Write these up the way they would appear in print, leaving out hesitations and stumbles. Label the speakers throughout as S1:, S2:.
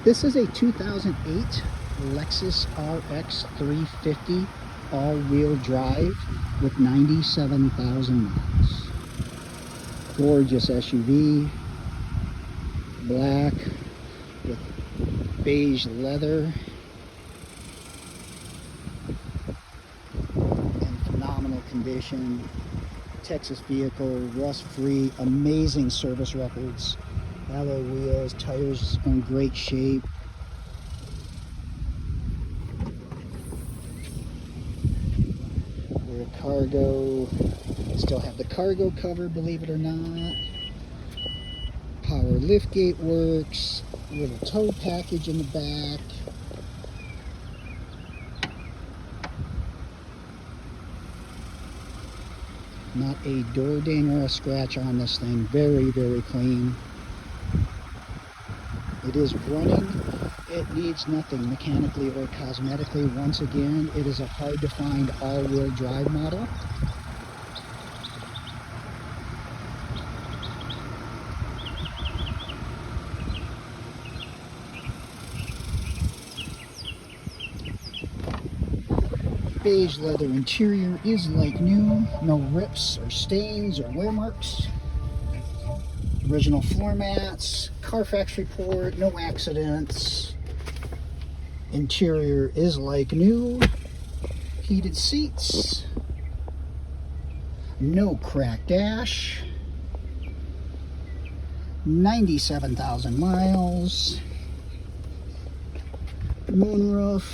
S1: This is a 2008 Lexus RX 350 all-wheel drive with 97,000 miles. Gorgeous SUV, black with beige leather, in phenomenal condition. Texas vehicle, rust-free, amazing service records, alloy wheels, tires in great shape. We're a cargo, still have the cargo cover, believe it or not. Power liftgate works, little tow package in the back. Not a door ding or a scratch on this thing. Very, very clean. It is running. It needs nothing mechanically or cosmetically. Once again, it is a hard to find all-wheel drive model. Beige leather interior is like new. No rips or stains or wear marks. Original floor mats, Carfax report, no accidents. Interior is like new. Heated seats. No cracked dash. 97,000 miles. Moonroof.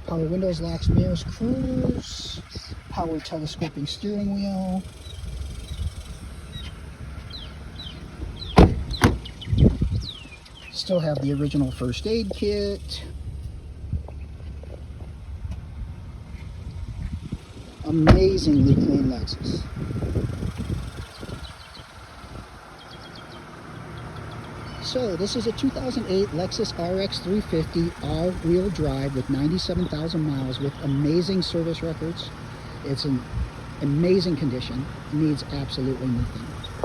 S1: Power windows, locks, mirrors, cruise. Power telescoping steering wheel. Still have the original first aid kit. Amazingly clean Lexus. So this is a 2008 Lexus RX 350 all-wheel drive with 97,000 miles with amazing service records. It's in amazing condition. It needs absolutely nothing.